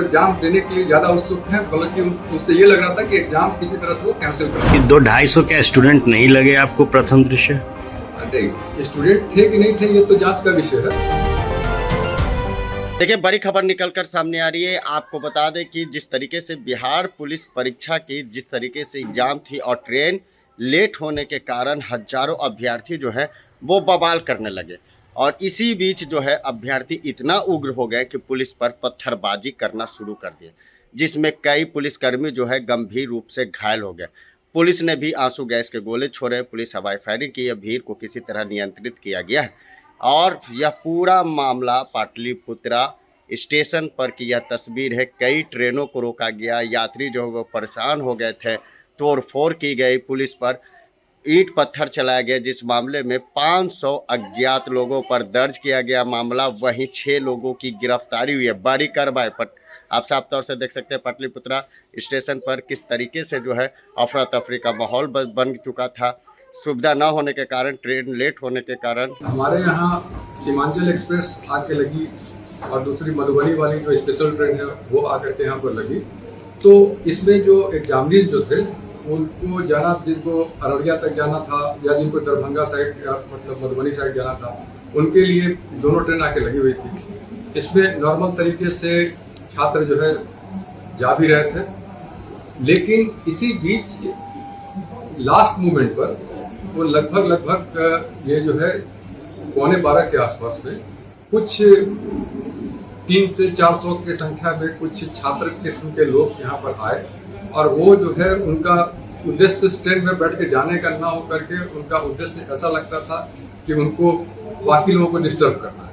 Exam देने के लिए ज्यादा उत्सुक हैं, बल्कि उनसे ये लग रहा था कि एग्जाम किसी तरह से वो कैंसिल कर। 200-250 क्या स्टूडेंट नहीं लगे आपको प्रथम दृश्य? नहीं, स्टूडेंट थे कि नहीं थे ये तो जांच का विषय है। देखिए, बड़ी खबर निकलकर सामने आ रही है। आपको बता दें कि जिस तरीके से बिहार पुलिस परीक्षा की जिस तरीके से एग्जाम थी और ट्रेन लेट होने के कारण हजारों अभ्यर्थी जो है वो बवाल करने लगे, और इसी बीच जो है अभ्यर्थी इतना उग्र हो गए कि पुलिस पर पत्थरबाजी करना शुरू कर दिए, जिसमें कई पुलिसकर्मी जो है गंभीर रूप से घायल हो गए। पुलिस ने भी आंसू गैस के गोले छोड़े, पुलिस हवाई फायरिंग की, भीड़ को किसी तरह नियंत्रित किया गया है। और यह पूरा मामला पाटलिपुत्रा स्टेशन पर की यह तस्वीर है। कई ट्रेनों को रोका गया, यात्री जो है वो परेशान हो गए थे, तोड़फोड़ की गई, पुलिस पर ईंट पत्थर चलाया गया, जिस मामले में 500 अज्ञात लोगों पर दर्ज किया गया मामला। वहीं 6 लोगों की गिरफ्तारी हुई है। बड़ी कार्रवाई पर आप साफ तौर से देख सकते हैं पाटलिपुत्रा स्टेशन पर किस तरीके से जो है अफरा तफरी का माहौल बन चुका था। सुविधा न होने के कारण, ट्रेन लेट होने के कारण हमारे यहाँ सीमांचल एक्सप्रेस आके लगी और दूसरी मधुबनी वाली जो स्पेशल ट्रेन है वो आकर के यहाँ पर लगी। तो इसमें जो एग्जामिनीज जो थे उनको जाना, जिनको अररिया तक जाना था या जिनको दरभंगा साइड या मतलब मधुबनी साइड जाना था, उनके लिए दोनों ट्रेन आके लगी हुई थी। इसमें नॉर्मल तरीके से छात्र जो है जा भी रहे थे, लेकिन इसी बीच लास्ट मोमेंट पर वो लगभग ये जो है 11:15 के आसपास में कुछ 300 से 400 की संख्या में कुछ छात्र किस्म के लोग यहाँ पर आए, और वो जो है उनका उद्देश्य ट्रेन में बैठ के जाने का ना हो करके उनका उद्देश्य ऐसा लगता था कि उनको बाकी लोगों को डिस्टर्ब करना है।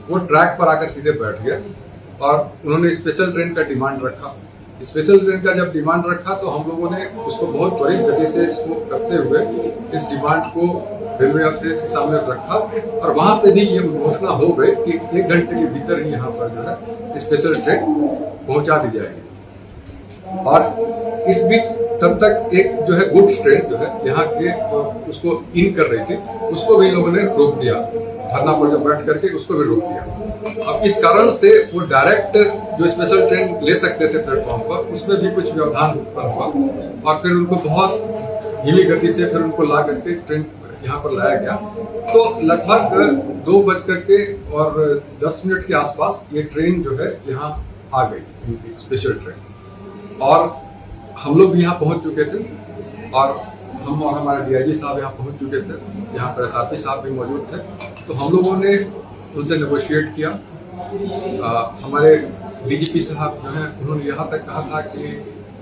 वो ट्रैक पर आकर सीधे बैठ गए और उन्होंने स्पेशल ट्रेन का डिमांड रखा। स्पेशल ट्रेन का जब डिमांड रखा तो हम लोगों ने उसको बहुत त्वरित गति से इसको करते हुए इस डिमांड को रेलवे अथॉरिटी के सामने रखा, और वहां से भी ये घोषणा हो गई कि 1 घंटे के भीतर ही यहाँ पर जो है स्पेशल ट्रेन पहुंचा दी जाएगी। और इस बीच तब तक एक जो है गुड्स ट्रेन जो है यहाँ के उसको इन कर रही थी, उसको भी लोगों ने रोक दिया, धरना पर जब बैठ करके उसको भी रोक दिया। अब इस कारण से वो डायरेक्ट जो स्पेशल ट्रेन ले सकते थे प्लेटफॉर्म पर, उसमें भी कुछ व्यवधान उत्पन्न हुआ, और फिर उनको बहुत धीमी गति से फिर उनको ला करके ट्रेन यहाँ पर लाया गया। तो लगभग 2:10 के आसपास ये ट्रेन जो है यहाँ आ गई, स्पेशल ट्रेन, और हम लोग भी यहाँ पहुँच चुके थे, और हम और हमारे डीआईजी साहब यहाँ पहुँच चुके थे, यहाँ पर एसआरपी साहब भी मौजूद थे। तो हम लोगों ने उनसे नेगोशिएट किया। हमारे डीजीपी साहब जो हैं उन्होंने यहाँ तक कहा था कि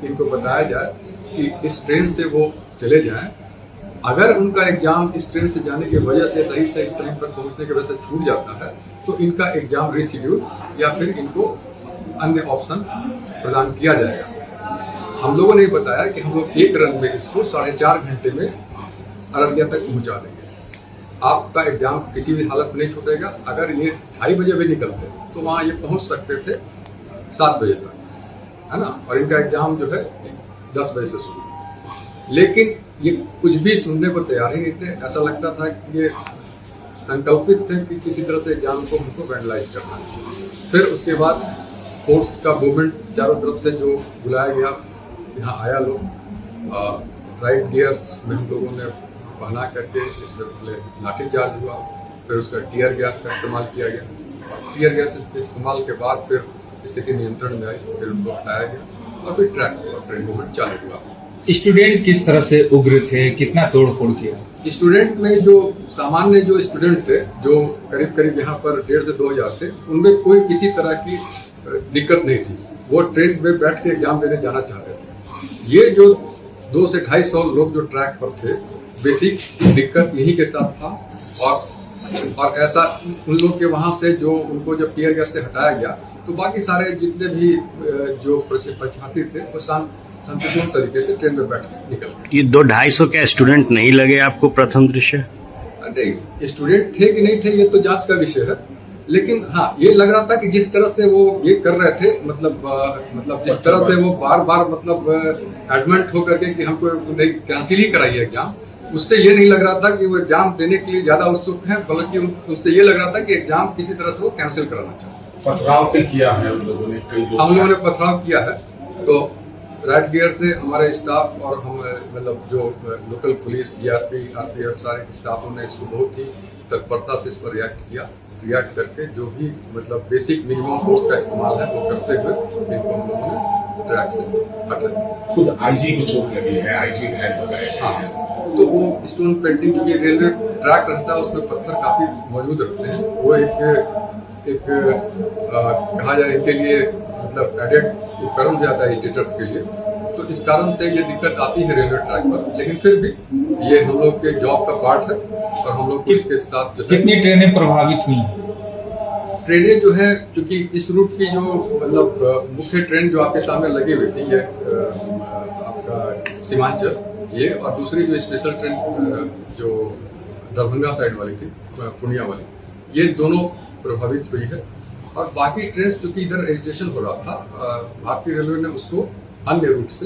इनको बताया जाए कि इस ट्रेन से वो चले जाएं, अगर उनका एग्जाम इस ट्रेन से जाने की वजह से नहीं सही टाइम पर पहुंचने की वजह से छूट जाता है तो इनका एग्जाम रीशेड्यूल या फिर इनको अन्य ऑप्शन प्रदान किया जाएगा। हम लोगों ने बताया कि हम लोग 1 रन में इसको 4.5 घंटे में अररिया तक पहुंचा देंगे। आपका एग्जाम किसी भी हालत में नहीं छूटेगा। अगर ये 2:30 बजे भी निकलते तो वहाँ ये पहुँच सकते थे 7 बजे तक, है ना, और इनका एग्जाम जो है 10 बजे से शुरू। लेकिन ये कुछ भी सुनने को तैयार ही नहीं थे। ऐसा लगता था कि ये संकल्पित थे कि किसी तरह से एग्जाम को हमको वैंडलाइज करना है। फिर उसके बाद फोर्स का मूवमेंट चारों तरफ से जो बुलाया गया, यहाँ आया लोग, राइट गियर्स में हम लोगों ने पहना करके इसमें पहले लाठीचार्ज हुआ, फिर उसका टीयर गैस का इस्तेमाल किया गया, और टीयर गैस के इस्तेमाल के बाद फिर स्थिति नियंत्रण में आई, फिर उनको हटाया गया और फिर ट्रैक और ट्रेन मूवमेंट चालू हुआ। स्टूडेंट किस तरह से उग्र थे, कितना तोड़फोड़ किया? स्टूडेंट में जो सामान्य जो स्टूडेंट थे, जो करीब यहाँ पर 1,500 से 2,000 थे, उनमें कोई किसी तरह की दिक्कत नहीं थी। वो ट्रेन में बैठ के एग्जाम देने जाना चाहते थे। ये जो 200 से 250 लोग जो ट्रैक पर थे, बेसिक दिक्कत यही के साथ था। और ऐसा उन लोग के वहाँ से जो उनको जब टीयर गैस से हटाया गया तो बाकी सारे जितने भी जो परीक्षार्थी थे वो शांतिपूर्ण तरीके से ट्रेन में बैठ निकल गए। ये 200-250 क्या स्टूडेंट नहीं लगे आपको प्रथम दृश्य? नहीं, स्टूडेंट थे कि नहीं थे ये तो जांच का विषय है, लेकिन हाँ ये लग रहा था कि जिस तरह से वो ये कर रहे थे, मतलब जिस तरह से वो बार मतलब एडमेंट होकर के कि हमको कैंसिल ही कराइए एग्जाम, उससे ये नहीं लग रहा था कि वो एग्जाम देने के लिए ज्यादा उत्सुक हैं, बल्कि उनसे ये लग रहा था कि एग्जाम किसी तरह से वो कैंसिल कराना चाहते हैं। पथराव भी किया है उन लोगों ने, कई लोग हम लोगों ने पथराव किया है। तो राइट गियर से हमारे स्टाफ और हम मतलब जो लोकल पुलिस, जीआरपी, आरपीएफ सारे स्टाफों ने इसको बहुत ही तत्परता से इस पर रिएक्ट करके जो भी मतलब बेसिक मिनिमम फोर्स का इस्तेमाल है वो करते हुए इनको हम लोगों ने ट्रैक से हटाया। खुद आईजी को चोट लगी है, आईजी घायल हो गए हैं। तो वो स्टोन पेंटिंग की रेलवे ट्रैक रहता है, उसमें पत्थर काफी मौजूद रहते हैं। वो एक कहा जाए इनके लिए मतलब एडेड उपकरण हो जाता है एडिटर्स के लिए। तो इस कारण से ये दिक्कत आती है रेलवे ट्रैक पर, लेकिन फिर भी ये हम लोग के जॉब का पार्ट है और हम लोग को इसके साथ जो है कितनी ट्रेनें प्रभावित हुई? ट्रेनें जो है क्योंकि इस रूट की जो मतलब मुख्य ट्रेन जो आपके सामने लगी हुई थी, ये आपका सीमांचल ये, और दूसरी जो स्पेशल ट्रेन जो दरभंगा साइड वाली थी, पूर्णिया वाली, ये दोनों प्रभावित हुई है। और बाकी ट्रेन चूंकि इधर रजिस्ट्रेशन हो रहा था, भारतीय रेलवे ने उसको अन्य रूट से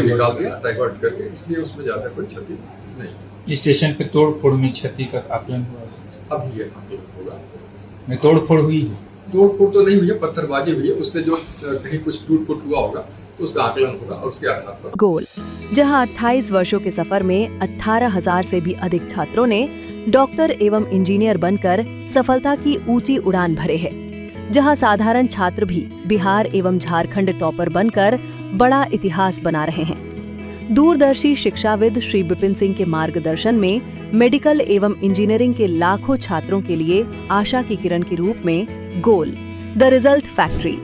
निकाल दिया, डाइवर्ट करके, इसलिए उसमें ज्यादा कोई क्षति नहीं। स्टेशन पे तोड़ फोड़ में क्षति का आकलन हुआ? अभी ये आकलन होगा। में तोड़ फोड़ हुई है? तोड़ फोड़ तो नहीं हुई है, पत्थरबाजी हुई है, उससे जो कहीं कुछ टूट फूट हुआ होगा तो उसका आकलन होगा और उसके आधार पर। गोल, जहां 28 वर्षों के सफर में 18,000 से भी अधिक छात्रों ने डॉक्टर एवं इंजीनियर बनकर सफलता की ऊंची उड़ान भरे है, जहां साधारण छात्र भी बिहार एवं झारखंड टॉपर बनकर बड़ा इतिहास बना रहे हैं। दूरदर्शी शिक्षाविद श्री विपिन सिंह के मार्गदर्शन में मेडिकल एवं इंजीनियरिंग के लाखों छात्रों के लिए आशा की किरण के रूप में गोल, द रिजल्ट फैक्ट्री